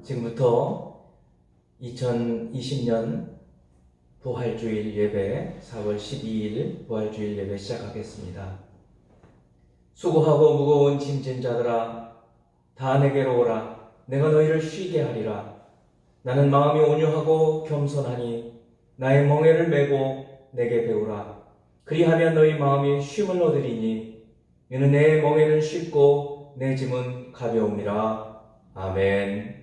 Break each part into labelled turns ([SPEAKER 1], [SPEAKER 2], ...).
[SPEAKER 1] 지금부터 2020년 부활주일 예배 4월 12일 부활주일 예배 시작하겠습니다. 수고하고 무거운 짐진 자들아 다 내게로 오라. 내가 너희를 쉬게 하리라. 나는 마음이 온유하고 겸손하니 나의 멍에를 메고 내게 배우라. 그리하면 너희 마음이 쉼을 얻으리니 이는 내 멍에는 쉽고 내 짐은 가벼움이라. 아멘.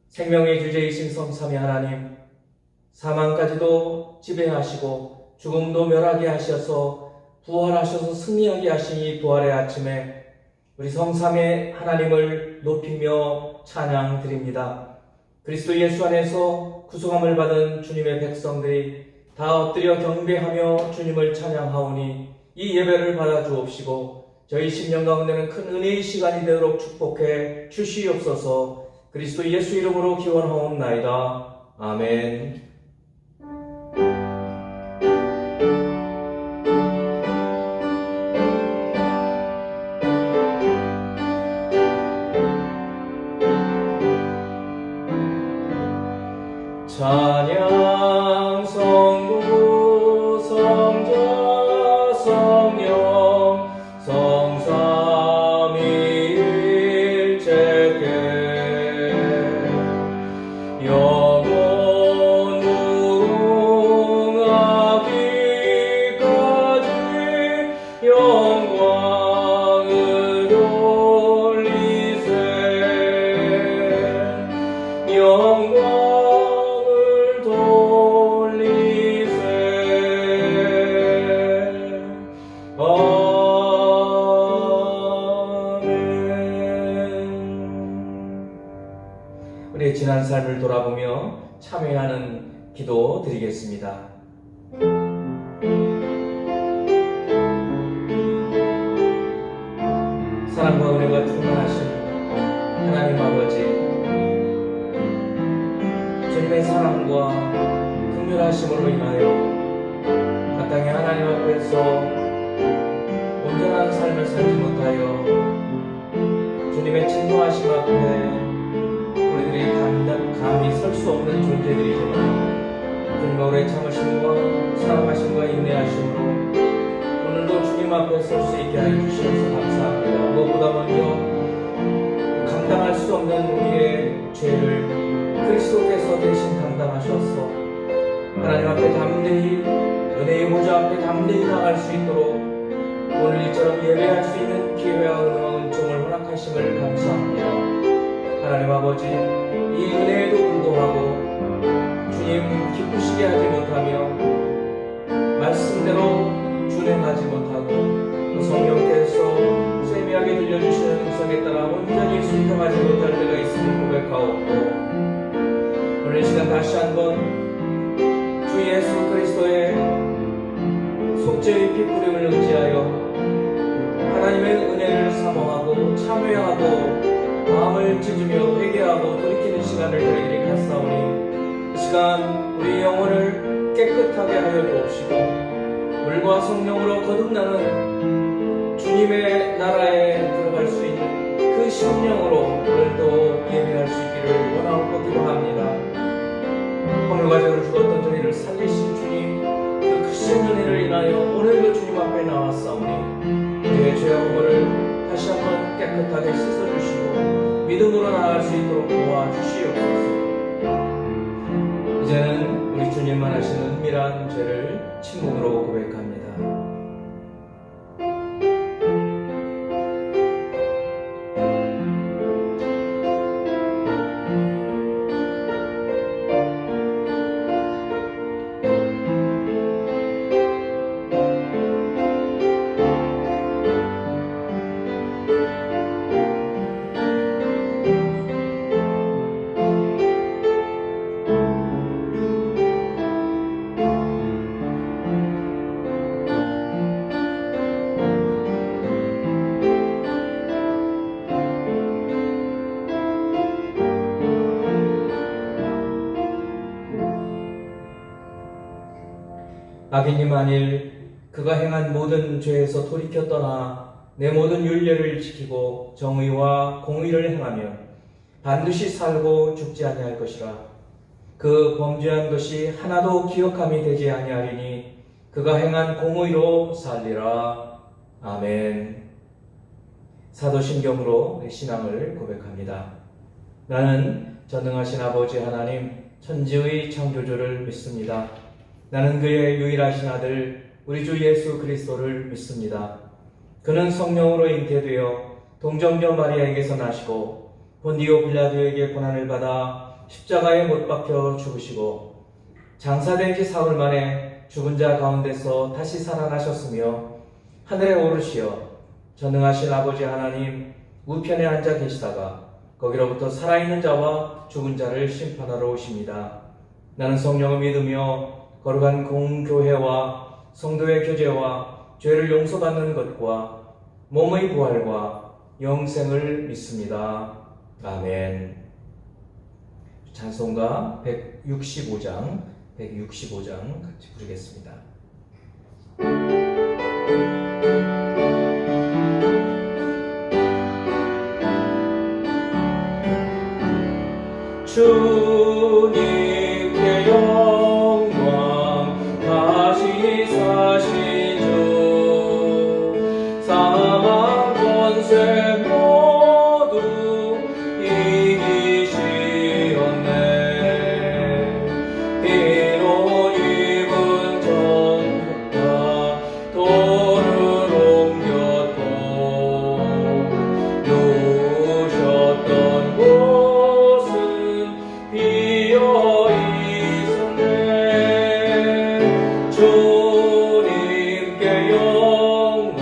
[SPEAKER 1] 생명의 주제이신 성삼위 하나님, 사망까지도 지배하시고 죽음도 멸하게 하셔서 부활하셔서 승리하게 하신 이 부활의 아침에 우리 성삼위 하나님을 높이며 찬양드립니다. 그리스도 예수 안에서 구속함을 받은 주님의 백성들이 다 엎드려 경배하며 주님을 찬양하오니 이 예배를 받아 주옵시고 저희 심령 가운데는 큰 은혜의 시간이 되도록 축복해 주시옵소서. 그리스도 예수 이름으로 기원하옵나이다. 아멘. 찬양 성부 성자 성령 성삼위일체께 영원 무궁하기까지 영광을 돌리세. 영광을 돌리세. 아멘. 우리의 지난 삶을 돌아보며 참여하는 기도 드리겠습니다. 사랑과 은혜가 충만하신 하나님 아버지, 주님의 사랑과 긍휼하심으로 인하여 이 땅에 하나님 앞에서 온전한 삶을 살지 못하여 주님의 진노하심 앞에 우리들이 감히 설 수 없는 존재들이지만 주님의 오래 참으심과 사랑하심과 인내하심으로 오늘도 주님 앞에 설 수 있게 하여 주셔서 감사합니다. 무엇보다 먼저 감당할 수 없는 우리의 죄를 그리스도께서 대신 감당하셔서 하나님 앞에 담대히 은혜의 보좌 앞에 담대히 나갈 수 있도록 오늘 이처럼 예배할 수 있는 기회와 은총을 허락하심을 감사합니다. 하나님 아버지, 이 은혜에도 불구하고 주님 기쁘시게 하지 못하며 말씀대로 준행하지 못하고 또 성령께서 세미하게 들려주시는 음성에 따라 온전히 순종하지 못할 때가 있음을 고백하옵고 오늘 이 시간 다시 한번 주 예수 그리스도의 속죄의 피뿌림을 의지하여 하나님의 은혜를 사모하고 참회하고 마음을 찢으며 회개하고 돌이키는 시간을 저희들이 갖사오니 이 시간 우리 영혼을 깨끗하게 하여 주옵시고 물과 성령으로 거듭나는 주님의 나라에 들어갈 수 있는 그 심령으로 오늘도 예배할 수 있기를 원하고 기도합니다. 오늘과적으로 죽었던 저희를 살리신 주님, 그 크신 은혜를 인하여 오늘도 주님 앞에 나왔사오니 우리의 죄와 허물을 다시 한번 깨끗하게 씻어주시고 믿음으로 나아갈 수 있도록 도와주시옵소서. 이제는 우리 주님만 하시는 은밀한 죄를 침묵으로 고백합니다. 악인이 만일 그가 행한 모든 죄에서 돌이켜 떠나 내 모든 율례를 지키고 정의와 공의를 행하며 반드시 살고 죽지 아니할 것이라. 그 범죄한 것이 하나도 기억함이 되지 아니하리니 그가 행한 공의로 살리라. 아멘. 사도신경으로 내 신앙을 고백합니다. 나는 전능하신 아버지 하나님 천지의 창조주를 믿습니다. 나는 그의 유일하신 아들 우리 주 예수 그리스도를 믿습니다. 그는 성령으로 잉태되어 동정녀 마리아에게서 나시고 본디오 빌라도에게 고난을 받아 십자가에 못 박혀 죽으시고 장사된 지 사흘 만에 죽은 자 가운데서 다시 살아나셨으며 하늘에 오르시어 전능하신 아버지 하나님 우편에 앉아 계시다가 거기로부터 살아있는 자와 죽은 자를 심판하러 오십니다. 나는 성령을 믿으며 거룩한 공교회와 성도의 교제와 죄를 용서받는 것과 몸의 부활과 영생을 믿습니다. 아멘. 찬송가 165장 같이 부르겠습니다. 주님께 영광 다시 사신 주 사망 권세 모두 이기시었네. 피로 입은 전과 돌을 옮겼고 누우셨던 곳은 비어 있었네. 주님께 영광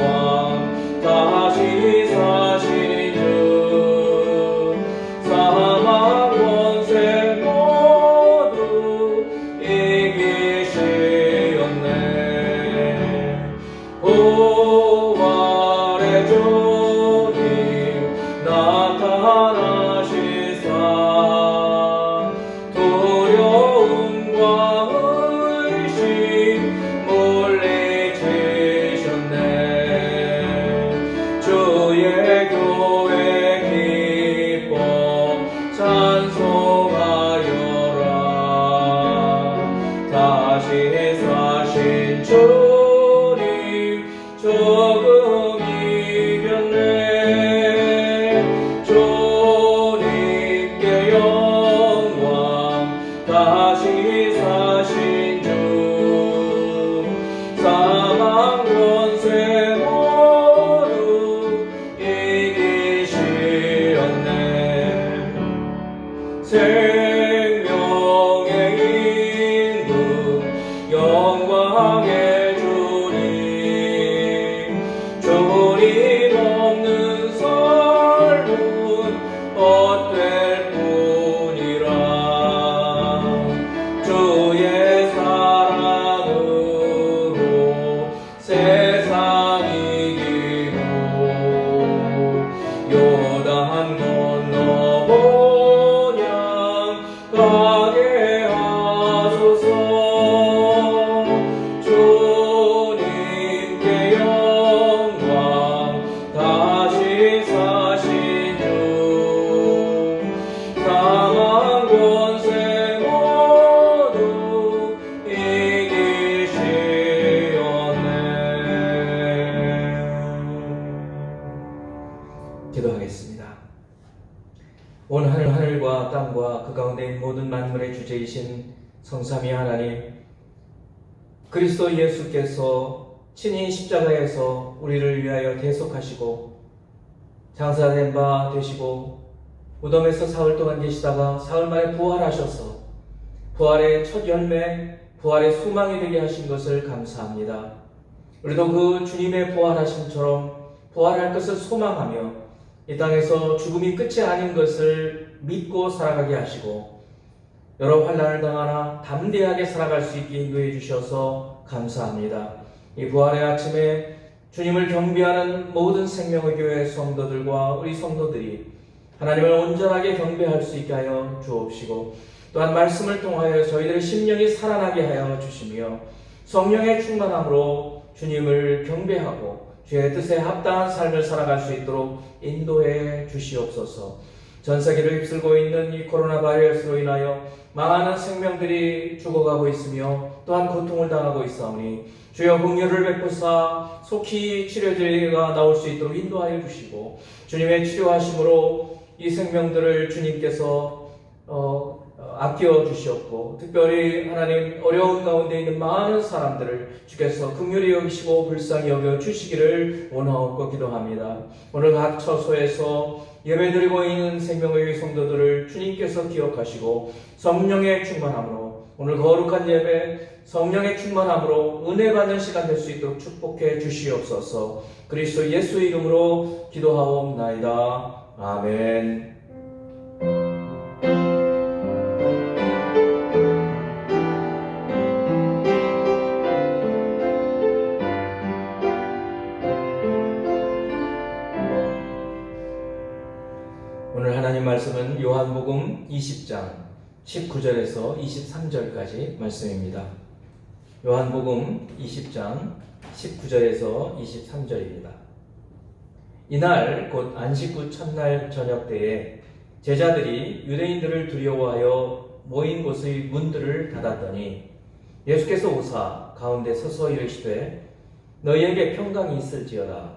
[SPEAKER 1] 다시 사신 주 사망 권세 모두 이기시었네. 부활의 주님 나타나시사 두려움과 의심 물리치셨네. 주의 교회 기뻐 찬송하여라. 다시 사신 주님 조금 이겼네. 주님께 영광 다시 사신 주 사망 권세 모두 이기시었네. 생명의 임금 영광의 주님 주님 없는 삶은 헛될 뿐이라. 주의 사랑으로 세상 이기고 요단 건너 본향 가게 하소서. 주님께 영광 다시 사신 주 사망 권세 모두 이기시었네. 기도하겠습니다. 온 하늘과 땅과 그 가운데 있는 모든 만물의 주제이신 성삼위 하나님, 그리스도 예수께서 친히 십자가에서 우리를 위하여 대속하시고 장사된 바 되시고 무덤에서 사흘 동안 계시다가 사흘 만에 부활하셔서 부활의 첫 열매, 부활의 소망이 되게 하신 것을 감사합니다. 우리도 그 주님의 부활하심처럼 부활할 것을 소망하며 이 땅에서 죽음이 끝이 아닌 것을 믿고 살아가게 하시고 여러 환난을 당하나 담대하게 살아갈 수 있게 인도해 주셔서 감사합니다. 이 부활의 아침에 주님을 경배하는 모든 생명의 교회 성도들과 우리 성도들이 하나님을 온전하게 경배할 수 있게 하여 주옵시고 또한 말씀을 통하여 저희들의 심령이 살아나게 하여 주시며 성령의 충만함으로 주님을 경배하고 주의 뜻에 합당한 삶을 살아갈 수 있도록 인도해 주시옵소서. 전 세계를 휩쓸고 있는 이 코로나 바이러스로 인하여 많은 생명들이 죽어가고 있으며 또한 고통을 당하고 있사오니 주여 긍휼을 베푸사 속히 치료제가 나올 수 있도록 인도하여 주시고 주님의 치료하심으로 이 생명들을 주님께서 아껴 주시옵고 특별히 하나님 어려운 가운데 있는 많은 사람들을 주께서 긍휼히 여기시고 불쌍히 여겨 주시기를 원하옵고 기도합니다. 오늘 각 처소에서 예배드리고 있는 생명의 성도들을 주님께서 기억하시고 성령의 충만함으로 오늘 거룩한 예배 성령의 충만함으로 은혜 받는 시간 될 수 있도록 축복해 주시옵소서. 그리스도 예수 이름으로 기도하옵나이다. 아멘. 오늘 하나님 말씀은 요한복음 20장 19절에서 23절까지 말씀입니다. 요한복음 20장 19절에서 23절입니다. 이날 곧 안식구 첫날 저녁 때에 제자들이 유대인들을 두려워하여 모인 곳의 문들을 닫았더니 예수께서 오사 가운데 서서 이르시되 너희에게 평강이 있을지어다.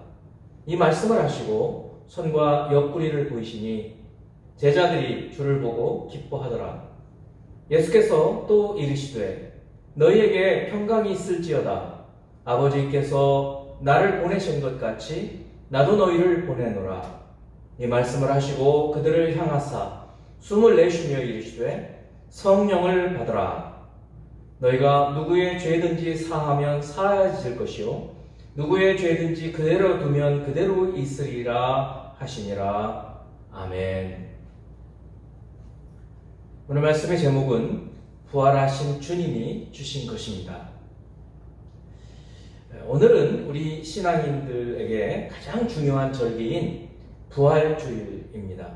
[SPEAKER 1] 이 말씀을 하시고 손과 옆구리를 보이시니 제자들이 주를 보고 기뻐하더라. 예수께서 또 이르시되 너희에게 평강이 있을지어다. 아버지께서 나를 보내신 것 같이 나도 너희를 보내노라. 이 말씀을 하시고 그들을 향하사 숨을 내쉬며 이르시되 성령을 받으라. 너희가 누구의 죄든지 사하면 사하질 것이요 누구의 죄든지 그대로 두면 그대로 있으리라 하시니라. 아멘. 오늘 말씀의 제목은 부활하신 주님이 주신 것입니다. 오늘은 우리 신앙인들에게 가장 중요한 절기인 부활주일입니다.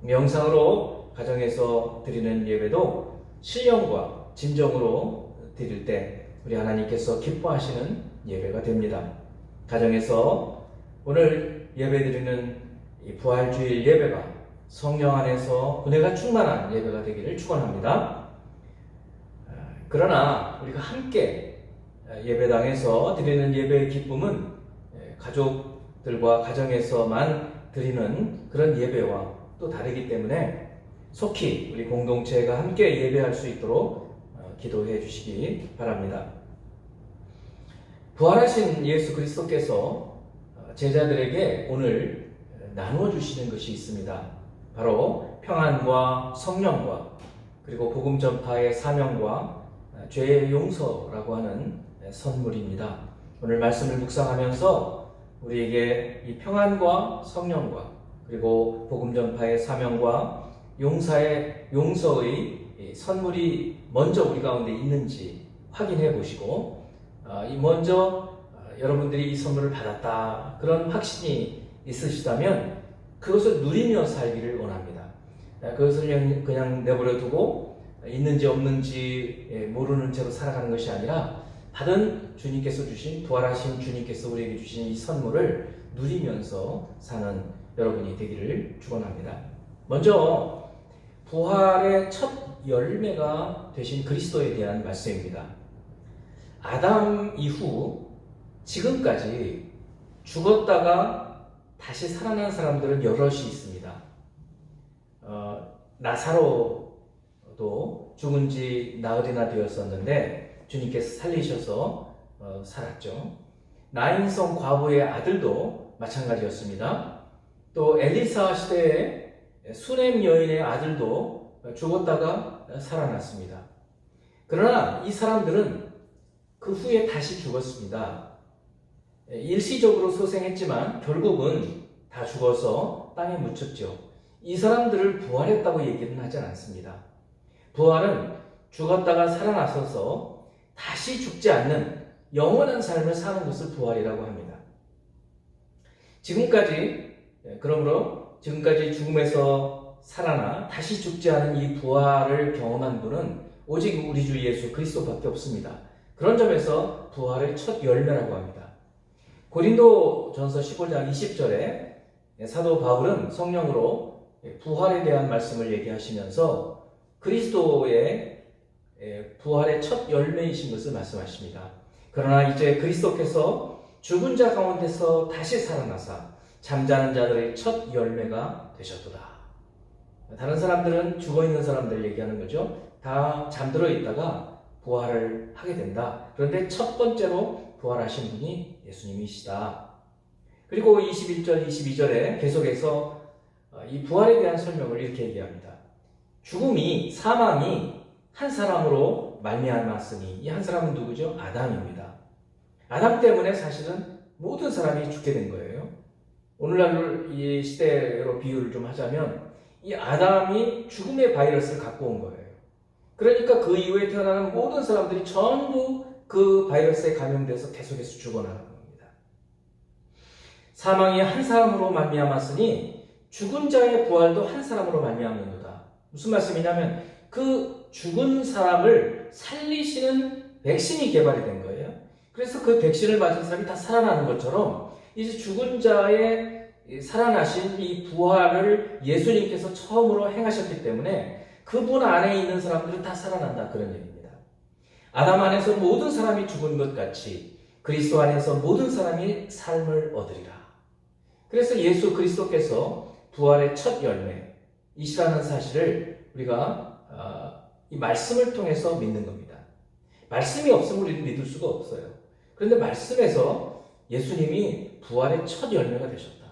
[SPEAKER 1] 명상으로 가정에서 드리는 예배도 신령과 진정으로 드릴 때 우리 하나님께서 기뻐하시는 예배가 됩니다. 가정에서 오늘 예배 드리는 이 부활주일 예배가 성령 안에서 은혜가 충만한 예배가 되기를 축원합니다. 그러나 우리가 함께 예배당에서 드리는 예배의 기쁨은 가족들과 가정에서만 드리는 그런 예배와 또 다르기 때문에 속히 우리 공동체가 함께 예배할 수 있도록 기도해 주시기 바랍니다. 부활하신 예수 그리스도께서 제자들에게 오늘 나누어 주시는 것이 있습니다. 바로 평안과 성령과 그리고 복음 전파의 사명과 죄의 용서라고 하는 선물입니다. 오늘 말씀을 묵상하면서 우리에게 이 평안과 성령과 그리고 복음 전파의 사명과 용서의 선물이 먼저 우리 가운데 있는지 확인해 보시고 먼저 여러분들이 이 선물을 받았다 그런 확신이 있으시다면 그것을 누리며 살기를 원합니다. 그것을 그냥 내버려 두고 있는지 없는지 모르는 채로 살아가는 것이 아니라 받은 주님께서 주신 부활하신 주님께서 우리에게 주신 이 선물을 누리면서 사는 여러분이 되기를 축원합니다. 먼저 부활의 첫 열매가 되신 그리스도에 대한 말씀입니다. 아담 이후 지금까지 죽었다가 다시 살아난 사람들은 여럿이 있습니다. 나사로도 죽은 지 나흘이나 되었었는데 주님께서 살리셔서 살았죠. 나인성 과부의 아들도 마찬가지였습니다. 또 엘리사 시대의 수넴 여인의 아들도 죽었다가 살아났습니다. 그러나 이 사람들은 그 후에 다시 죽었습니다. 일시적으로 소생했지만 결국은 다 죽어서 땅에 묻혔죠. 이 사람들을 부활했다고 얘기는 하지 않습니다. 부활은 죽었다가 살아나서서 다시 죽지 않는 영원한 삶을 사는 것을 부활이라고 합니다. 그러므로 지금까지 죽음에서 살아나 다시 죽지 않은 이 부활을 경험한 분은 오직 우리 주 예수 그리스도밖에 없습니다. 그런 점에서 부활의 첫 열매라고 합니다. 고린도전서 15장 20절에 사도 바울은 성령으로 부활에 대한 말씀을 얘기하시면서 그리스도의 부활의 첫 열매이신 것을 말씀하십니다. 그러나 이제 그리스도께서 죽은 자 가운데서 다시 살아나사 잠자는 자들의 첫 열매가 되셨도다. 다른 사람들은 죽어있는 사람들 얘기하는 거죠. 다 잠들어 있다가 부활을 하게 된다. 그런데 첫 번째로 부활하신 분이 예수님이시다. 그리고 21절, 22절에 계속해서 이 부활에 대한 설명을 이렇게 얘기합니다. 죽음이, 사망이 한 사람으로 말미암았으니, 이 한 사람은 누구죠? 아담입니다. 아담 때문에 사실은 모든 사람이 죽게 된 거예요. 오늘날 이 시대로 비유를 좀 하자면 이 아담이 죽음의 바이러스를 갖고 온 거예요. 그러니까 그 이후에 태어나는 모든 사람들이 전부 그 바이러스에 감염돼서 계속해서 죽어나가는 겁니다. 사망이 한 사람으로 말미암았으니 죽은 자의 부활도 한 사람으로 말미암는도다. 무슨 말씀이냐면 그 죽은 사람을 살리시는 백신이 개발이 된 거예요. 그래서 그 백신을 맞은 사람이 다 살아나는 것처럼 이제 죽은 자의 살아나신 이 부활을 예수님께서 처음으로 행하셨기 때문에 그분 안에 있는 사람들은 다 살아난다, 그런 얘기입니다. 아담 안에서 모든 사람이 죽은 것 같이 그리스도 안에서 모든 사람이 삶을 얻으리라. 그래서 예수 그리스도께서 부활의 첫 열매이시라는 사실을 우리가 이 말씀을 통해서 믿는 겁니다. 말씀이 없으면 우리는 믿을 수가 없어요. 그런데 말씀에서 예수님이 부활의 첫 열매가 되셨다.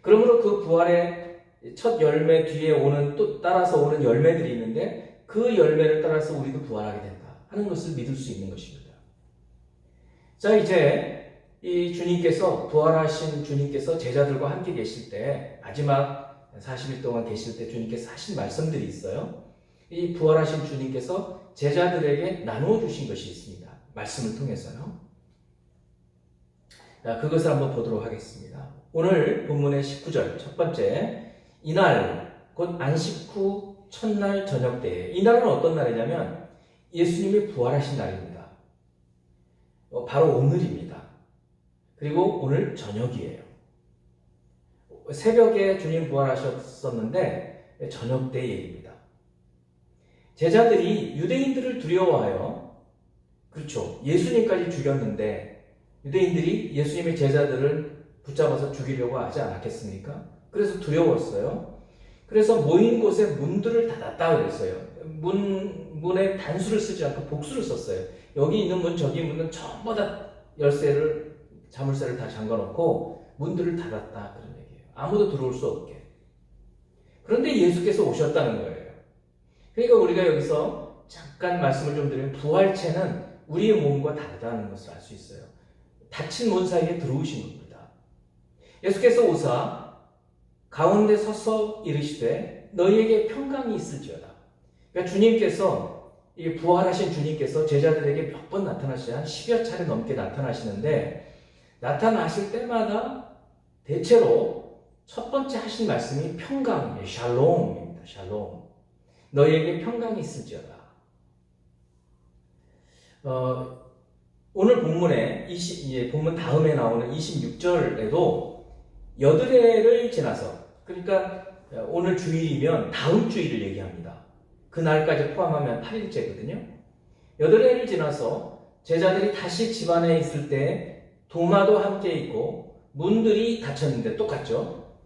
[SPEAKER 1] 그러므로 그 부활의 첫 열매 뒤에 오는 또 따라서 오는 열매들이 있는데 그 열매를 따라서 우리도 부활하게 된다 하는 것을 믿을 수 있는 것입니다. 자, 이제 이 주님께서, 부활하신 주님께서 제자들과 함께 계실 때, 마지막 40일 동안 계실 때 주님께서 하신 말씀들이 있어요. 이 부활하신 주님께서 제자들에게 나누어 주신 것이 있습니다. 말씀을 통해서요. 자, 그것을 한번 보도록 하겠습니다. 오늘 본문의 19절 첫 번째, 이날 곧 안식 후 첫날 저녁 때에, 이 날은 어떤 날이냐면 예수님이 부활하신 날입니다. 바로 오늘입니다. 그리고 오늘 저녁이에요. 새벽에 주님 부활하셨었는데 저녁 때 얘기입니다. 제자들이 유대인들을 두려워하여, 그렇죠, 예수님까지 죽였는데 유대인들이 예수님의 제자들을 붙잡아서 죽이려고 하지 않았겠습니까? 그래서 두려웠어요. 그래서 모인 곳에 문들을 닫았다 그랬어요. 문에 단수를 쓰지 않고 복수를 썼어요. 여기 있는 문, 저기 문은 전부 다 열쇠를, 자물쇠를 다 잠가놓고 문들을 닫았다, 그런 얘기예요. 아무도 들어올 수 없게. 그런데 예수께서 오셨다는 거예요. 그러니까 우리가 여기서 잠깐 말씀을 좀 드리면 부활체는 우리의 몸과 다르다는 것을 알 수 있어요. 닫힌 문 사이에 들어오신 겁니다. 예수께서 오사 가운데 서서 이르시되 너희에게 평강이 있을지어다. 그러니까 주님께서, 이 부활하신 주님께서 제자들에게 몇 번 나타나시냐, 10여 차례 넘게 나타나시는데 나타나실 때마다 대체로 첫 번째 하신 말씀이 평강이에요. 샬롬입니다. 샬롬. 너희에게 평강이 있을지어다. 오늘 본문에 본문 다음에 나오는 26절에도 여드레를 지나서, 그러니까 오늘 주일이면 다음 주일을 얘기합니다. 그날까지 포함하면 8일째거든요. 여드레를 지나서 제자들이 다시 집 안에 있을 때 도마도 함께 있고 문들이 닫혔는데 똑같죠.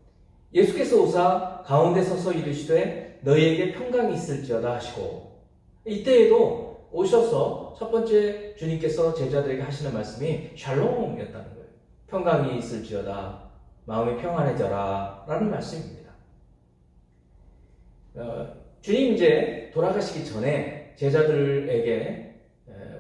[SPEAKER 1] 예수께서 오사 가운데 서서 이르시되 너희에게 평강이 있을지어다 하시고, 이때에도 오셔서 첫 번째 주님께서 제자들에게 하시는 말씀이 샬롬이었다는 거예요. 평강이 있을지어다, 마음이 평안해져라 라는 말씀입니다. 주님 이제 돌아가시기 전에 제자들에게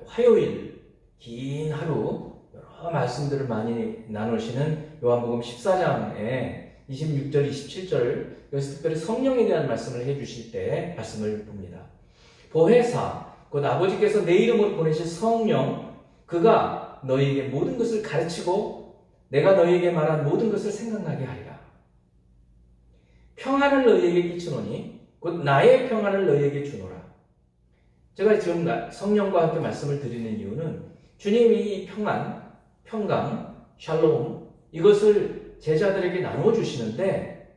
[SPEAKER 1] 화요일 긴 하루 여러 말씀들을 많이 나누시는 요한복음 14장에 26절, 27절, 여기서 특별히 성령에 대한 말씀을 해주실 때 말씀을 봅니다. 보혜사, 곧 아버지께서 내 이름으로 보내실 성령, 그가 너희에게 모든 것을 가르치고 내가 너희에게 말한 모든 것을 생각나게 하리라. 평안을 너희에게 끼치노니 곧 나의 평안을 너희에게 주노라. 제가 지금 성령과 함께 말씀을 드리는 이유는 주님이 평안, 평강, 샬롬 이것을 제자들에게 나눠주시는데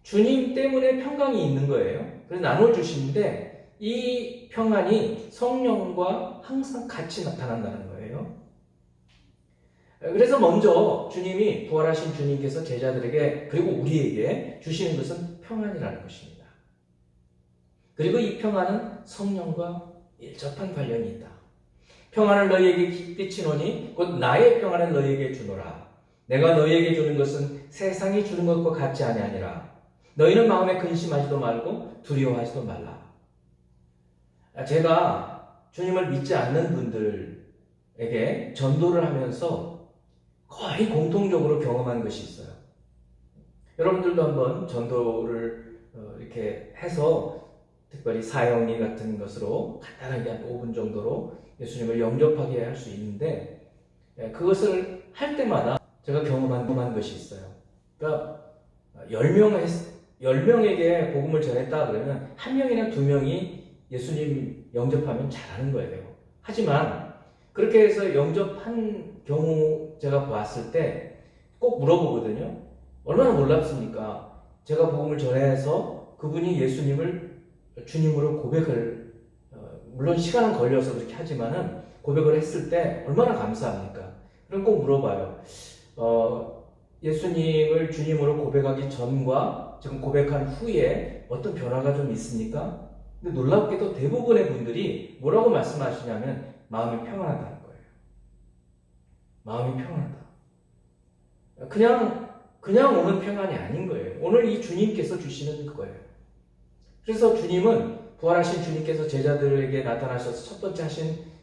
[SPEAKER 1] 주님 때문에 평강이 있는 거예요. 그래서 나눠주시는데 이 평안이 성령과 항상 같이 나타난다는 거예요. 그래서 먼저 주님이 부활하신 주님께서 제자들에게 그리고 우리에게 주시는 것은 평안이라는 것입니다. 그리고 이 평안은 성령과 밀접한 관련이 있다. 평안을 너희에게 끼치노니 곧 나의 평안을 너희에게 주노라. 내가 너희에게 주는 것은 세상이 주는 것과 같지 아니하니라. 너희는 마음에 근심하지도 말고 두려워하지도 말라. 제가 주님을 믿지 않는 분들에게 전도를 하면서 거의 공통적으로 경험한 것이 있어요. 여러분들도 한번 전도를 이렇게 해서 특별히 사형리 같은 것으로 간단하게 한 5분 정도로 예수님을 영접하게 할 수 있는데 그것을 할 때마다 제가 경험한 것이 있어요. 그러니까 10명에게 복음을 전했다 그러면 1명이나 2명이 예수님 영접하면 잘하는 거예요. 하지만 그렇게 해서 영접한 경우 제가 봤을 때 꼭 물어보거든요. 얼마나 놀랍습니까? 제가 복음을 전해서 그분이 예수님을 주님으로 고백을 물론 시간은 걸려서 그렇게 하지만은 고백을 했을 때 얼마나 감사합니까? 그럼 꼭 물어봐요. 예수님을 주님으로 고백하기 전과 지금 고백한 후에 어떤 변화가 좀 있습니까? 근데 놀랍게도 대부분의 분들이 뭐라고 말씀하시냐면 마음이 평안하다는 거예요. 마음이 평안하다. 그냥 오는 평안이 아닌 거예요. 오늘 이 주님께서 주시는 그거예요. 그래서 주님은 부활하신 주님께서 제자들에게 나타나셔서 첫 번째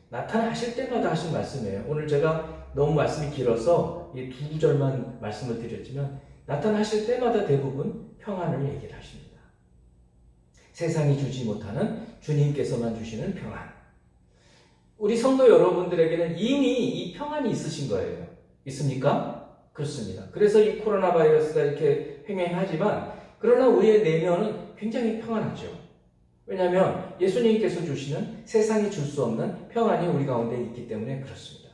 [SPEAKER 1] 나타나실 때마다 하신 말씀이에요. 오늘 제가 너무 말씀이 길어서 이 2구절만 말씀을 드렸지만 나타나실 때마다 대부분 평안을 얘기를 하십니다. 세상이 주지 못하는 주님께서만 주시는 평안. 우리 성도 여러분들에게는 이미 이 평안이 있으신 거예요. 있습니까? 그렇습니다. 그래서 이 코로나 바이러스가 이렇게 횡행하지만 그러나 우리의 내면은 굉장히 평안하죠. 왜냐하면 예수님께서 주시는 세상이 줄 수 없는 평안이 우리 가운데 있기 때문에 그렇습니다.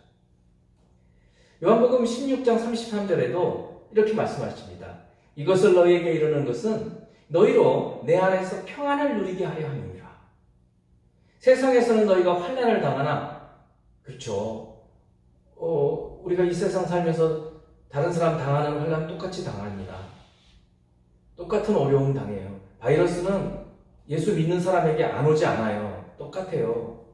[SPEAKER 1] 요한복음 16장 33절에도 이렇게 말씀하십니다. 이것을 너희에게 이르는 것은 너희로 내 안에서 평안을 누리게 하려 함이니라. 세상에서는 너희가 환난을 당하나 그렇죠. 우리가 이 세상 살면서 다른 사람 당하는 환난 똑같이 당합니다. 똑같은 어려움 당해요. 바이러스는 예수 믿는 사람에게 안 오지 않아요. 똑같아요.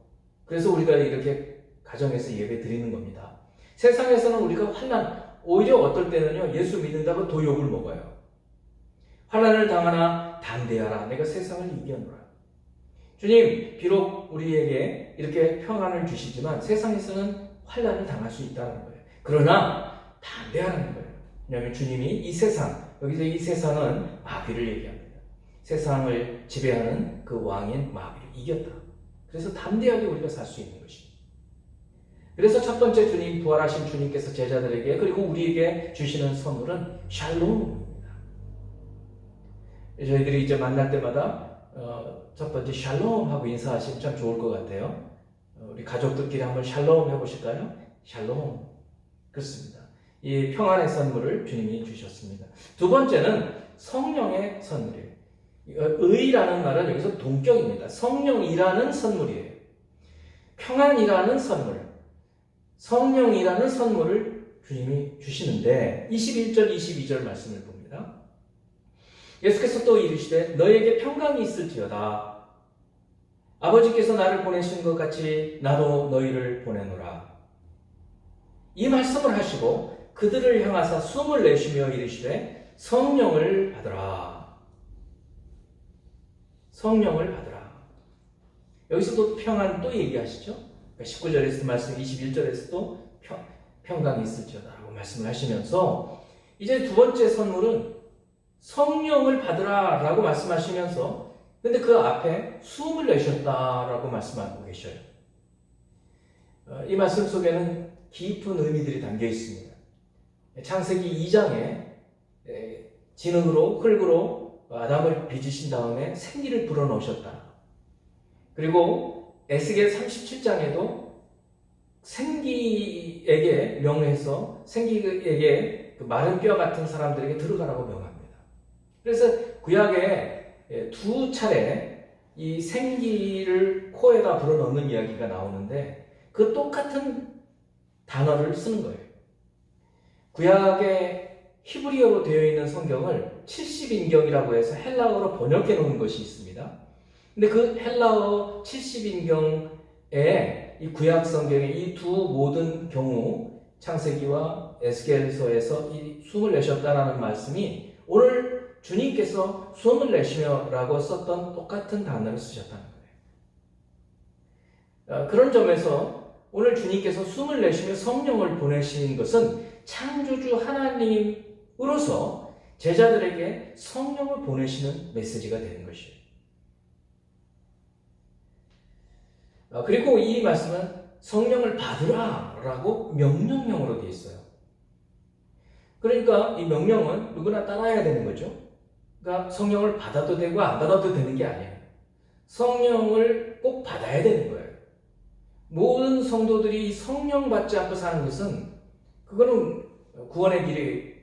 [SPEAKER 1] 그래서 우리가 이렇게 가정에서 예배 드리는 겁니다. 세상에서는 우리가 환난, 오히려 어떨 때는요, 예수 믿는다고 도욕을 먹어요. 환난을 당하나 담대하라. 내가 세상을 이겨노라. 주님, 비록 우리에게 이렇게 평안을 주시지만 세상에서는 환난을 당할 수 있다는 거예요. 그러나 담대하라는 거예요. 왜냐하면 주님이 이 세상, 여기서 이 세상은 마귀를 얘기합니다. 세상을 지배하는 그 왕인 마귀를 이겼다. 그래서 담대하게 우리가 살 수 있는 것입니다. 그래서 첫 번째 주님, 부활하신 주님께서 제자들에게 그리고 우리에게 주시는 선물은 샬롬입니다. 저희들이 이제 만날 때마다 첫 번째 샬롬 하고 인사하시면 참 좋을 것 같아요. 우리 가족들끼리 한번 샬롬 해보실까요? 샬롬. 그렇습니다. 이 평안의 선물을 주님이 주셨습니다. 두 번째는 성령의 선물이에요. 의라는 말은 여기서 동격입니다. 성령이라는 선물이에요. 평안이라는 선물, 성령이라는 선물을 주님이 주시는데 21절, 22절 말씀을 봅니다. 예수께서 또 이르시되 너희에게 평강이 있을지어다. 아버지께서 나를 보내신 것 같이 나도 너희를 보내노라. 이 말씀을 하시고 그들을 향하사 숨을 내쉬며 이르시되 성령을 받으라. 성령을 받으라. 여기서도 평안 또 얘기하시죠. 19절에서도 말씀, 21절에서도 평강이 있을지어다라고 말씀을 하시면서 이제 두 번째 선물은 성령을 받으라 라고 말씀하시면서 근데 그 앞에 숨을 내셨다라고 말씀하고 계셔요. 이 말씀 속에는 깊은 의미들이 담겨 있습니다. 창세기 2장에 진흙으로 흙으로 아담을 빚으신 다음에 생기를 불어넣으셨다. 그리고 에스겔 37장에도 생기에게 명해서 생기에게 그 마른 뼈 같은 사람들에게 들어가라고 명합니다. 그래서 구약에 두 차례 이 생기를 코에다 불어넣는 이야기가 나오는데 그 똑같은 단어를 쓰는 거예요. 구약의 히브리어로 되어 있는 성경을 70인경이라고 해서 헬라어로 번역해 놓은 것이 있습니다. 근데 그 헬라어 70인경에 이 구약 성경의 이 두 모든 경우 창세기와 에스겔서에서 이 숨을 내셨다라는 말씀이 오늘 주님께서 숨을 내쉬며라고 썼던 똑같은 단어를 쓰셨다는 거예요. 그런 점에서 오늘 주님께서 숨을 내쉬며 성령을 보내신 것은 창조주 하나님으로서 제자들에게 성령을 보내시는 메시지가 되는 것이에요. 그리고 이 말씀은 성령을 받으라라고 명령형으로 되어 있어요. 그러니까 이 명령은 누구나 따라야 되는 거죠. 그러니까 성령을 받아도 되고 안 받아도 되는 게 아니에요. 성령을 꼭 받아야 되는 거예요. 모든 성도들이 성령 받지 않고 사는 것은 그거는 구원의 길이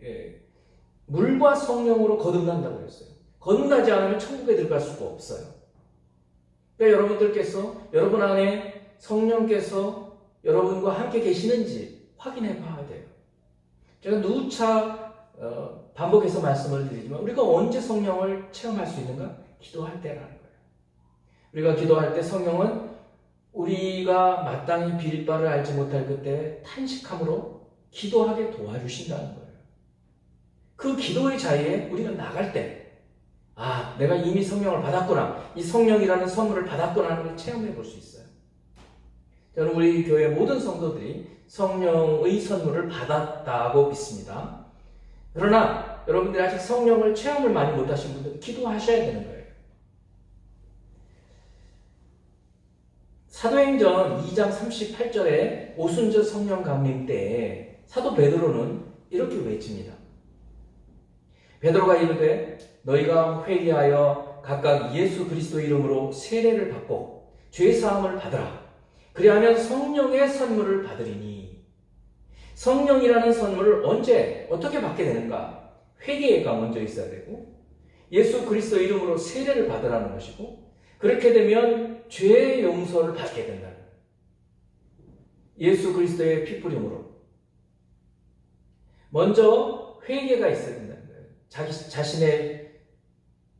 [SPEAKER 1] 물과 성령으로 거듭난다고 했어요. 거듭나지 않으면 천국에 들어갈 수가 없어요. 그러니까 여러분들께서 여러분 안에 성령께서 여러분과 함께 계시는지 확인해 봐야 돼요. 제가 누차 반복해서 말씀을 드리지만 우리가 언제 성령을 체험할 수 있는가? 기도할 때라는 거예요. 우리가 기도할 때 성령은 우리가 마땅히 빌 바를 알지 못할 그때 탄식함으로 기도하게 도와주신다는 거예요. 그 기도의 자리에 우리가 나갈 때 내가 이미 성령을 받았구나. 이 성령이라는 선물을 받았구나 하는 걸 체험해 볼 수 있어요. 저는 우리 교회 모든 성도들이 성령의 선물을 받았다고 믿습니다. 그러나 여러분들이 아직 성령을 체험을 많이 못하신 분들은 기도하셔야 되는 거예요. 사도행전 2장 38절에 오순절 성령 감림 때에 사도 베드로는 이렇게 외칩니다. 베드로가 이르되 너희가 회개하여 각각 예수 그리스도 이름으로 세례를 받고 죄 사함을 받으라. 그리하면 성령의 선물을 받으리니. 성령이라는 선물을 언제 어떻게 받게 되는가? 회개가 먼저 있어야 되고 예수 그리스도 이름으로 세례를 받으라는 것이고 그렇게 되면 죄의 용서를 받게 된다는 거예요. 예수 그리스도의 피뿌림으로 먼저 회개가 있어야 된다는 거예요. 자신의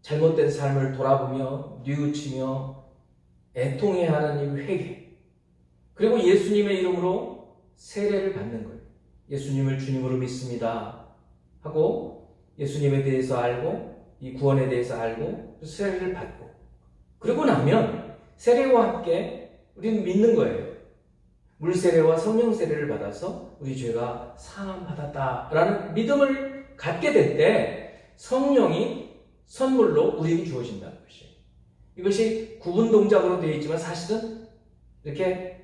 [SPEAKER 1] 잘못된 삶을 돌아보며 뉘우치며 애통해야 하는 이 회개. 그리고 예수님의 이름으로 세례를 받는 거예요. 예수님을 주님으로 믿습니다 하고 예수님에 대해서 알고 이 구원에 대해서 알고 세례를 받고 그러고 나면 세례와 함께 우리는 믿는 거예요. 물세례와 성령세례를 받아서 우리 죄가 사함 받았다라는 믿음을 갖게 될 때 성령이 선물로 우리에게 주어진다는 것이에요. 이것이 구분 동작으로 되어 있지만 사실은 이렇게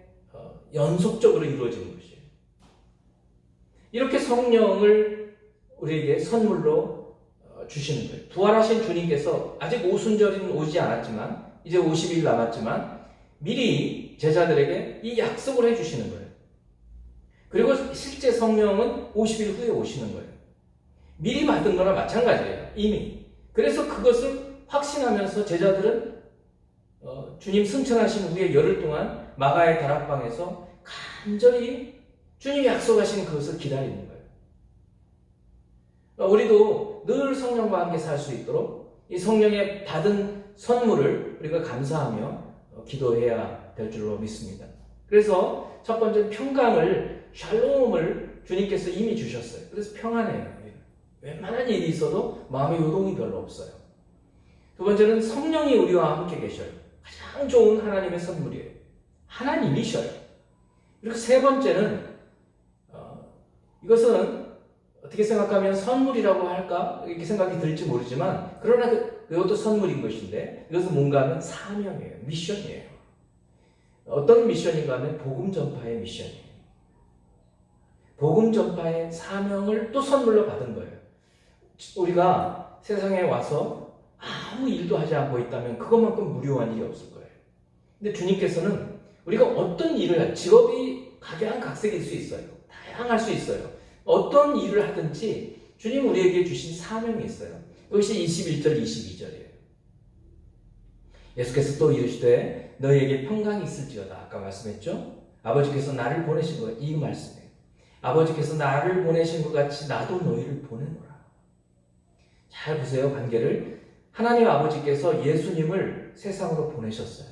[SPEAKER 1] 연속적으로 이루어지는 것이에요. 이렇게 성령을 우리에게 선물로 주시는 거예요. 부활하신 주님께서 아직 오순절은 오지 않았지만 이제 50일 남았지만 미리 제자들에게 이 약속을 해주시는 거예요. 그리고 실제 성령은 50일 후에 오시는 거예요. 미리 받은 거나 마찬가지예요. 이미. 그래서 그것을 확신하면서 제자들은 주님 승천하신 후에 열흘 동안 마가의 다락방에서 간절히 주님이 약속하신 그것을 기다리는 거예요. 우리도 늘 성령과 함께 살 수 있도록 이 성령의 받은 선물을 우리가 감사하며 기도해야 될 줄로 믿습니다. 그래서 첫 번째 평강을 샬롬을 주님께서 이미 주셨어요. 그래서 평안해요. 웬만한 일이 있어도 마음의 요동이 별로 없어요. 두 번째는 성령이 우리와 함께 계셔요. 가장 좋은 하나님의 선물이에요. 하나님이셔요. 그리고 세 번째는 이것은 어떻게 생각하면 선물이라고 할까? 이렇게 생각이 들지 모르지만 그러나 그것도 선물인 것인데 이것은 뭔가 하면 사명이에요. 미션이에요. 어떤 미션인가 하면 복음 전파의 미션이에요. 복음 전파의 사명을 또 선물로 받은 거예요. 우리가 세상에 와서 아무 일도 하지 않고 있다면 그것만큼 무료한 일이 없을 거예요. 근데 주님께서는 우리가 어떤 일을, 직업이 각양각색일 수 있어요. 다양할 수 있어요. 어떤 일을 하든지 주님 우리에게 주신 사명이 있어요. 그것이 21절, 22절이에요. 예수께서 또 이르시되 너희에게 평강이 있을지어다. 아까 말씀했죠? 아버지께서 나를 보내신 거, 이 말씀이에요. 아버지께서 나를 보내신 것 같이 나도 너희를 보내노라. 잘 보세요, 관계를. 하나님 아버지께서 예수님을 세상으로 보내셨어요.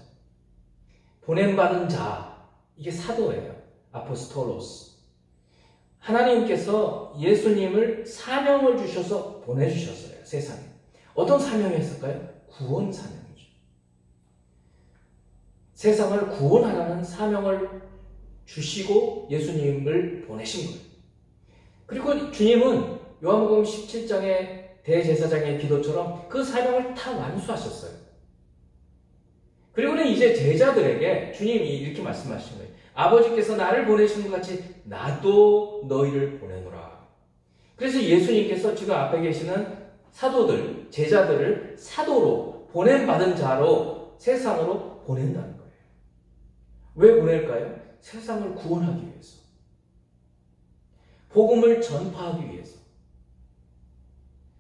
[SPEAKER 1] 보냄받은 자, 이게 사도예요. 아포스톨로스. 하나님께서 예수님을 사명을 주셔서 보내주셨어요, 세상에. 어떤 사명이었을까요? 구원 사명이죠. 세상을 구원하라는 사명을 주시고 예수님을 보내신 거예요. 그리고 주님은 요한복음 17장의 대제사장의 기도처럼 그 사명을 다 완수하셨어요. 그리고는 이제 제자들에게 주님이 이렇게 말씀하신 거예요. 아버지께서 나를 보내신 것 같이 나도 너희를 보내노라. 그래서 예수님께서 지금 앞에 계시는 사도들, 제자들을 사도로 보냄받은 자로 세상으로 보낸다는 거예요. 왜 보낼까요? 세상을 구원하기 위해서. 복음을 전파하기 위해서.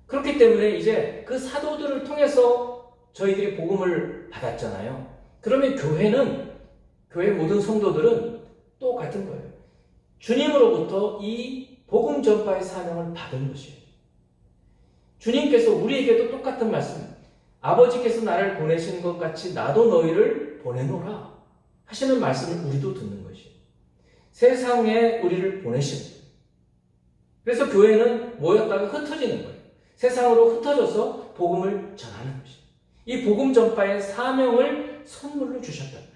[SPEAKER 1] 그렇기 때문에 이제 그 사도들을 통해서 저희들이 복음을 받았잖아요. 그러면 교회 모든 성도들은 똑같은 거예요. 주님으로부터 이 복음 전파의 사명을 받은 것이에요. 주님께서 우리에게도 똑같은 말씀, 아버지께서 나를 보내신 것 같이 나도 너희를 보내노라 하시는 말씀을 우리도 듣는 것이에요. 세상에 우리를 보내신 거예요. 그래서 교회는 모였다가 흩어지는 거예요. 세상으로 흩어져서 복음을 전하는 것이에요. 이 복음 전파의 사명을 선물로 주셨다는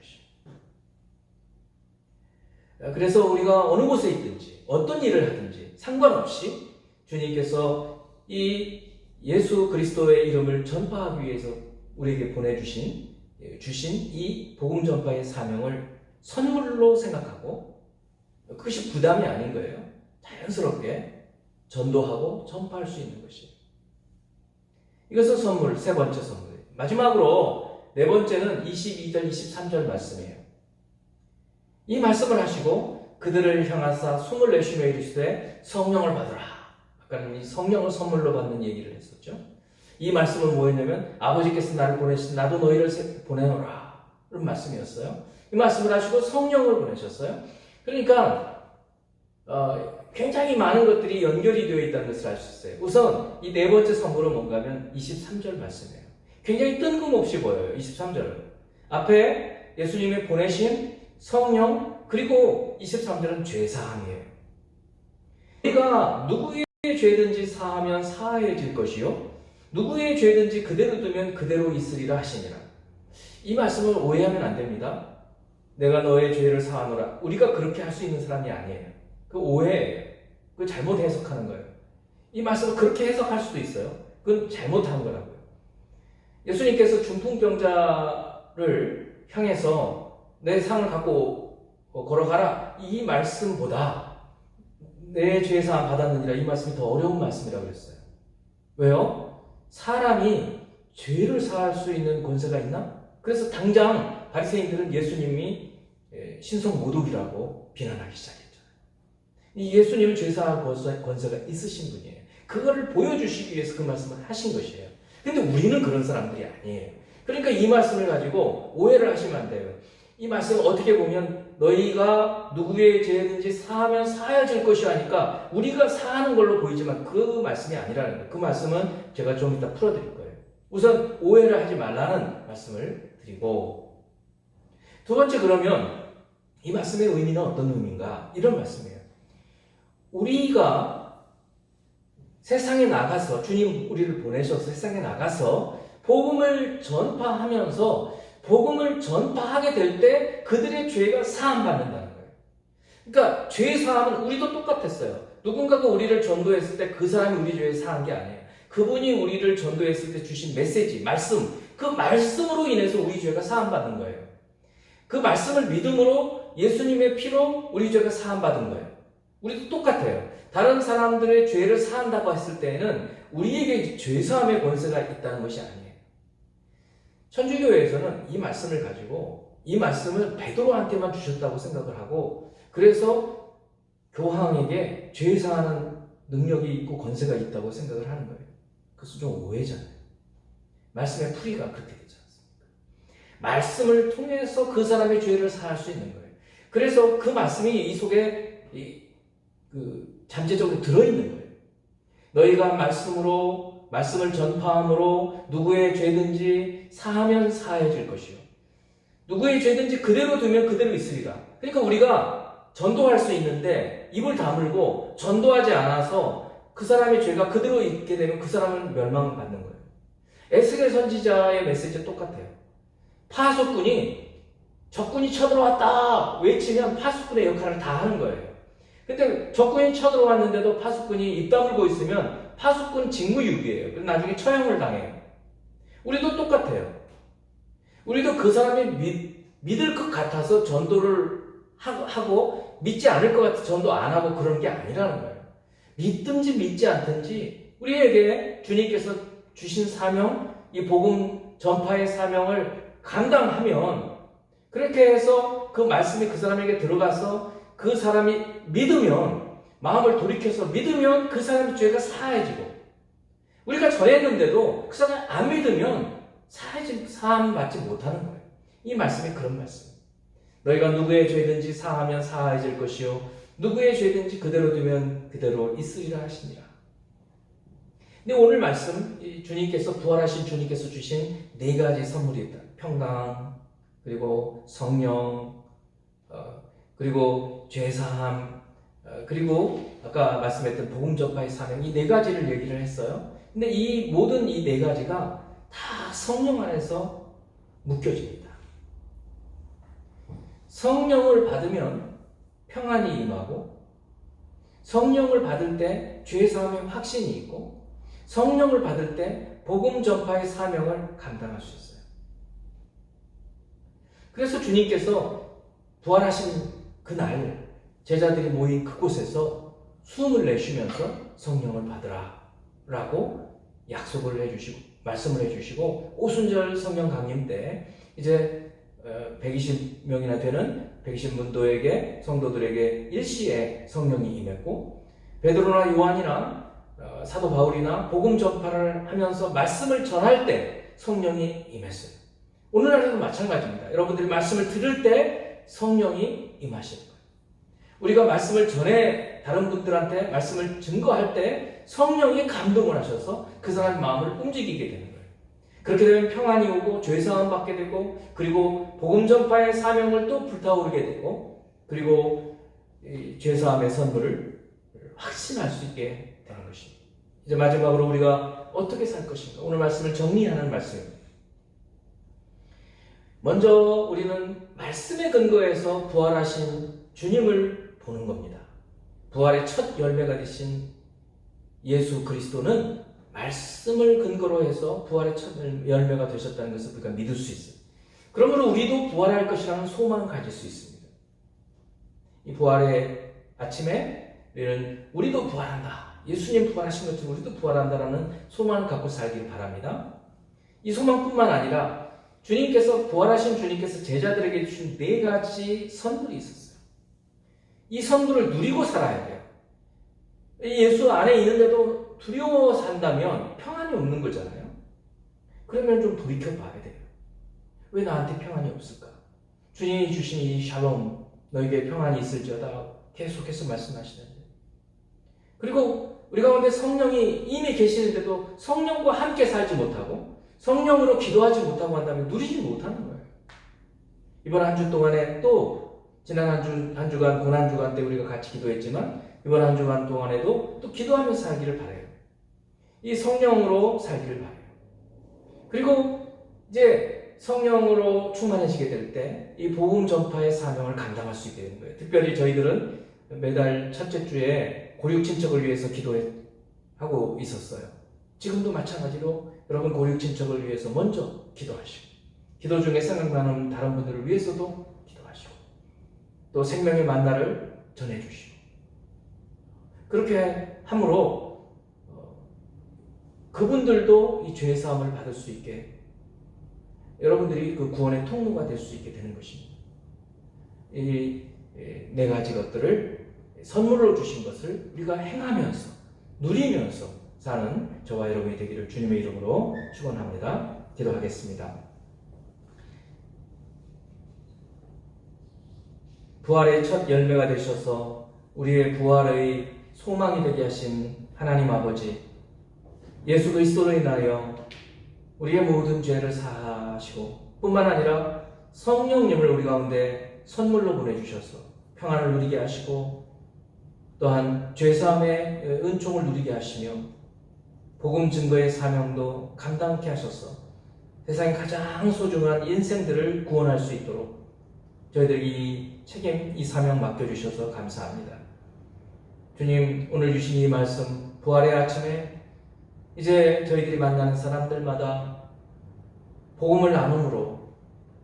[SPEAKER 1] 것이에요. 그래서 우리가 어느 곳에 있든지 어떤 일을 하든지 상관없이 주님께서 이 예수 그리스도의 이름을 전파하기 위해서 우리에게 주신 이 복음 전파의 사명을 선물로 생각하고 그것이 부담이 아닌 거예요. 자연스럽게 전도하고 전파할 수 있는 것이에요. 이것은 선물, 세 번째 선물이에요. 마지막으로 네 번째는 22절, 23절 말씀이에요. 이 말씀을 하시고 그들을 향하사 숨을 내쉬며 이르시되 성령을 받으라. 아까는 이 성령을 선물로 받는 얘기를 했었죠. 이 말씀은 뭐였냐면 아버지께서 나를 보내신 나도 너희를 보내노라 그런 말씀이었어요. 이 말씀을 하시고 성령을 보내셨어요. 그러니까 굉장히 많은 것들이 연결이 되어 있다는 것을 알 수 있어요. 우선 이 네 번째 선물은 뭔가 하면 23절 말씀이에요. 굉장히 뜬금없이 보여요. 23절은 앞에 예수님의 보내신 성령, 그리고 23절은 죄사함이에요. 우리가 누구의 죄든지 사하면 사하여질 것이요 누구의 죄든지 그대로 두면 그대로 있으리라 하시니라. 이 말씀을 오해하면 안 됩니다. 내가 너의 죄를 사하노라. 우리가 그렇게 할 수 있는 사람이 아니에요. 그 오해예요. 그 잘못 해석하는 거예요. 이 말씀을 그렇게 해석할 수도 있어요. 그건 잘못한 거라고요. 예수님께서 중풍병자를 향해서 내 상을 갖고 걸어가라. 이 말씀보다 내 죄사함 받았느니라. 이 말씀이 더 어려운 말씀이라고 그랬어요. 왜요? 사람이 죄를 사할 수 있는 권세가 있나? 그래서 당장 바리새인들은 예수님이 신성모독이라고 비난하기 시작했잖아요. 이 예수님은 죄사할 권세가 있으신 분이에요. 그거를 보여주시기 위해서 그 말씀을 하신 것이에요. 근데 우리는 그런 사람들이 아니에요. 그러니까 이 말씀을 가지고 오해를 하시면 안 돼요. 이 말씀은 어떻게 보면 너희가 누구의 죄든지 사하면 사하여질 것이 하니까 우리가 사하는 걸로 보이지만 그 말씀이 아니라는 거예요. 그 말씀은 제가 좀 이따 풀어드릴 거예요. 우선 오해를 하지 말라는 말씀을 드리고, 두 번째, 그러면 이 말씀의 의미는 어떤 의미인가? 이런 말씀이에요. 우리가 세상에 나가서, 주님 우리를 보내셔서 세상에 나가서 복음을 전파하면서 복음을 전파하게 될 때 그들의 죄가 사함받는다는 거예요. 그러니까 죄 사함은 우리도 똑같았어요. 누군가가 우리를 전도했을 때 그 사람이 우리 죄에 사한 게 아니에요. 그분이 우리를 전도했을 때 주신 메시지, 말씀, 그 말씀으로 인해서 우리 죄가 사함받는 거예요. 그 말씀을 믿음으로 예수님의 피로 우리 죄가 사함받은 거예요. 우리도 똑같아요. 다른 사람들의 죄를 사한다고 했을 때에는 우리에게 죄사함의 권세가 있다는 것이 아니에요. 천주교회에서는 이 말씀을 가지고 이 말씀을 베드로한테만 주셨다고 생각을 하고, 그래서 교황에게 죄 사하는 능력이 있고 권세가 있다고 생각을 하는 거예요. 그래서 좀 오해잖아요. 말씀의 풀이가 그렇게 되지 않습니까? 말씀을 통해서 그 사람의 죄를 사할 수 있는 거예요. 그래서 그 말씀이 이 속에 잠재적으로 들어있는 거예요. 너희가 말씀을 전파함으로 누구의 죄든지 사하면 사해질 것이요. 누구의 죄든지 그대로 두면 그대로 있으리라. 그러니까 우리가 전도할 수 있는데 입을 다물고 전도하지 않아서 그 사람의 죄가 그대로 있게 되면 그 사람은 멸망받는 거예요. 에스겔 선지자의 메시지가 똑같아요. 적군이 쳐들어왔다 외치면 파수꾼의 역할을 다 하는 거예요. 근데 적군이 쳐들어왔는데도 파수꾼이 입 다물고 있으면 파수꾼 직무유기예요. 그래서 나중에 처형을 당해요. 우리도 똑같아요. 우리도 그 사람이 믿을 것 같아서 전도를 하고 믿지 않을 것 같아서 전도 안 하고 그런 게 아니라는 거예요. 믿든지 믿지 않든지 우리에게 주님께서 주신 사명, 이 복음 전파의 사명을 감당하면, 그렇게 해서 그 말씀이 그 사람에게 들어가서 그 사람이 믿으면, 마음을 돌이켜서 믿으면 그 사람의 죄가 사해지고, 우리가 전했는데도 그 사람이 안 믿으면 사함 받지 못하는 거예요. 이 말씀이 그런 말씀. 너희가 누구의 죄든지 사하면 사해질 것이요 누구의 죄든지 그대로 두면 그대로 있으리라 하시니라. 근데 오늘 말씀, 주님께서 부활하신 주님께서 주신 네 가지 선물이 있다. 평강, 그리고 성령, 그리고 죄사함, 그리고 아까 말씀했던 복음 전파의 사명, 이 네 가지를 얘기를 했어요. 근데 이 모든 이 네 가지가 다 성령 안에서 묶여집니다. 성령을 받으면 평안이 임하고, 성령을 받을 때 죄사함의 확신이 있고, 성령을 받을 때 복음 전파의 사명을 감당할 수 있어요. 그래서 주님께서 부활하신 그날 제자들이 모인 그곳에서 숨을 내쉬면서 성령을 받으라 라고 약속을 해주시고 말씀을 해주시고, 오순절 성령 강림 때 이제 120명이나 되는 120문도에게 성도들에게 일시에 성령이 임했고, 베드로나 요한이나 사도 바울이나 복음 전파를 하면서 말씀을 전할 때 성령이 임했어요. 오늘날에도 마찬가지입니다. 여러분들이 말씀을 들을 때 성령이 임하시는 거예요. 우리가 말씀을 전해 다른 분들한테 말씀을 증거할 때 성령이 감동을 하셔서 그 사람의 마음을 움직이게 되는 거예요. 그렇게 되면 평안이 오고 죄사함 받게 되고, 그리고 복음 전파의 사명을 또 불타오르게 되고, 그리고 죄사함의 선물을 확신할 수 있게 되는 것입니다. 이제 마지막으로 우리가 어떻게 살 것인가, 오늘 말씀을 정리하는 말씀입니다. 먼저 우리는 말씀에 근거해서 부활하신 주님을 보는 겁니다. 부활의 첫 열매가 되신 예수 그리스도는 말씀을 근거로 해서 부활의 첫 열매가 되셨다는 것을 우리가 믿을 수 있어요. 그러므로 우리도 부활할 것이라는 소망을 가질 수 있습니다. 이 부활의 아침에 우리도 부활한다, 예수님 부활하신 것처럼 우리도 부활한다라는 소망을 갖고 살기를 바랍니다. 이 소망뿐만 아니라 부활하신 주님께서 제자들에게 주신 네 가지 선물이 있었어요. 이 선물을 누리고 살아야 돼요. 예수 안에 있는데도 두려워 산다면 평안이 없는 거잖아요. 그러면 좀 돌이켜봐야 돼요. 왜 나한테 평안이 없을까? 주님이 주신 이 샬롬, 너에게 평안이 있을지어다 계속해서 말씀하시는데, 그리고 우리 가운데 성령이 이미 계시는데도 성령과 함께 살지 못하고 성령으로 기도하지 못하고 한다면 누리지 못하는 거예요. 이번 한 주 동안에 또 지난 한 주간 고난주간 때 우리가 같이 기도했지만 이번 한 주간 동안에도 또 기도하면서 살기를 바라요. 이 성령으로 살기를 바라요. 그리고 이제 성령으로 충만해지게 될 때 이 복음 전파의 사명을 감당할 수 있게 되는 거예요. 특별히 저희들은 매달 첫째 주에 고륙 친척을 위해서 기도하고 있었어요. 지금도 마찬가지로 여러분 고륙 친척을 위해서 먼저 기도하시고, 기도 중에 생각나는 다른 분들을 위해서도 기도하시고, 또 생명의 만나를 전해주시고, 그렇게 함으로 그분들도 이 죄사함을 받을 수 있게 여러분들이 그 구원의 통로가 될 수 있게 되는 것입니다. 이 네 가지 것들을 선물로 주신 것을 우리가 행하면서 누리면서 사는 저와 여러분이 되기를 주님의 이름으로 축원합니다. 기도하겠습니다. 부활의 첫 열매가 되셔서 우리의 부활의 소망이 되게 하신 하나님 아버지, 예수 그리스도로 인하여 우리의 모든 죄를 사하시고 뿐만 아니라 성령님을 우리 가운데 선물로 보내주셔서 평안을 누리게 하시고 또한 죄사함의 은총을 누리게 하시며 복음 증거의 사명도 감당케 하셔서 세상에 가장 소중한 인생들을 구원할 수 있도록 저희들이 이 책임, 이 사명 맡겨주셔서 감사합니다. 주님, 오늘 주신 이 말씀, 부활의 아침에 이제 저희들이 만나는 사람들마다 복음을 나눔으로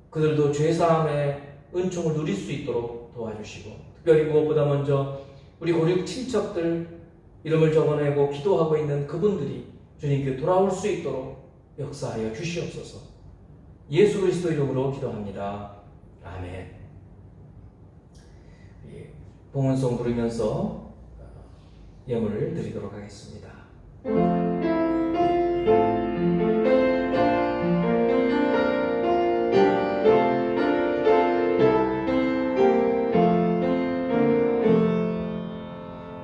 [SPEAKER 1] 그들도 죄사함의 은총을 누릴 수 있도록 도와주시고, 특별히 무엇보다 먼저 우리 고륙 친척들 이름을 적어내고 기도하고 있는 그분들이 주님께 돌아올 수 있도록 역사하여 주시옵소서. 예수 그리스도 이름으로 기도합니다. 아멘. 봉헌송 부르면서 예물을 드리도록 하겠습니다.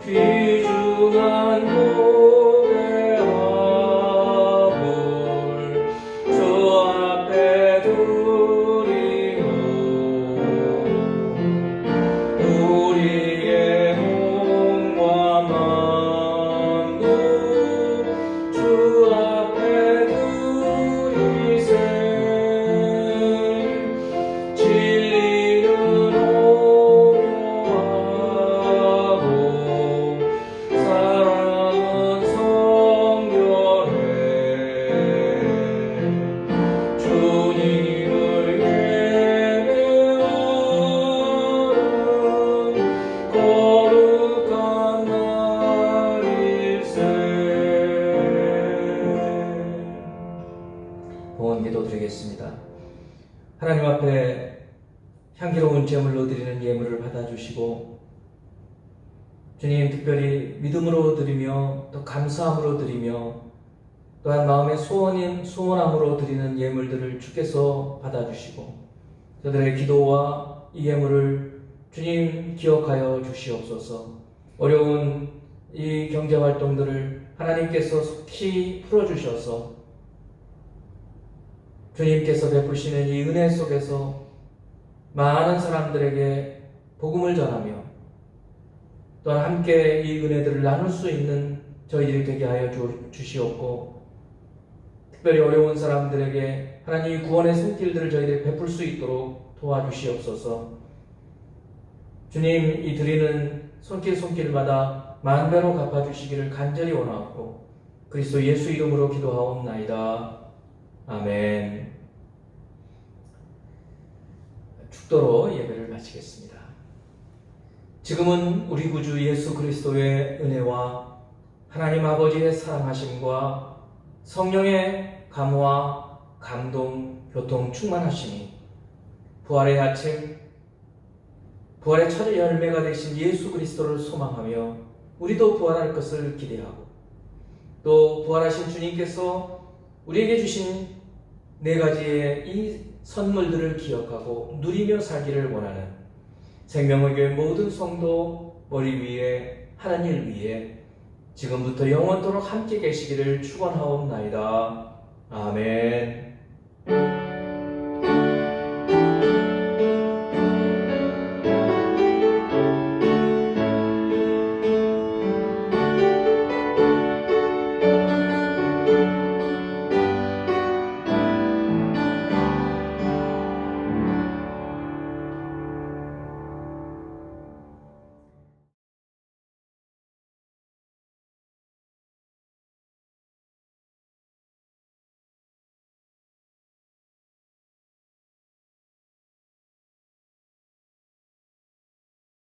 [SPEAKER 1] 귀중한 고개 화물 주 앞에 두리고 우리의 몸과 만국 주 앞에 두리세. 진리는 오묘하고 사랑은 성결해. 주님을 예배하는 거룩한 날일세. 봉헌 기도 드리겠습니다. 하나님 앞에 향기로운 제물로 드리는 예물을 받아주시고 주님, 특별히 믿음으로 드리며 또 감사함으로 드리며 또한 마음의 소원함으로 드리는 예물들을 주께서 받아주시고 저들의 기도와 이 예물을 주님 기억하여 주시옵소서. 어려운 이 경제활동들을 하나님께서 속히 풀어주셔서 주님께서 베푸시는 이 은혜 속에서 많은 사람들에게 복음을 전하며 또한 함께 이 은혜들을 나눌 수 있는 저희들이 되게 하여 주시옵고, 특별히 어려운 사람들에게 하나님의 구원의 손길들을 저희들이 베풀 수 있도록 도와주시옵소서. 주님, 이 드리는 손길마다 만배로 갚아주시기를 간절히 원하옵고 그리스도 예수 이름으로 기도하옵나이다. 아멘. 축도로 예배를 마치겠습니다. 지금은 우리 구주 예수 그리스도의 은혜와 하나님 아버지의 사랑하심과 성령의 감화, 감동, 교통 충만하심이 부활의 아침, 부활의 첫 열매가 되신 예수 그리스도를 소망하며 우리도 부활할 것을 기대하고 또 부활하신 주님께서 우리에게 주신 네 가지의 이 선물들을 기억하고 누리며 살기를 원하는 생명의 교회 모든 성도 머리 위에 하는 일 위에 지금부터 영원토록 함께 계시기를 축원하옵나이다. 아멘.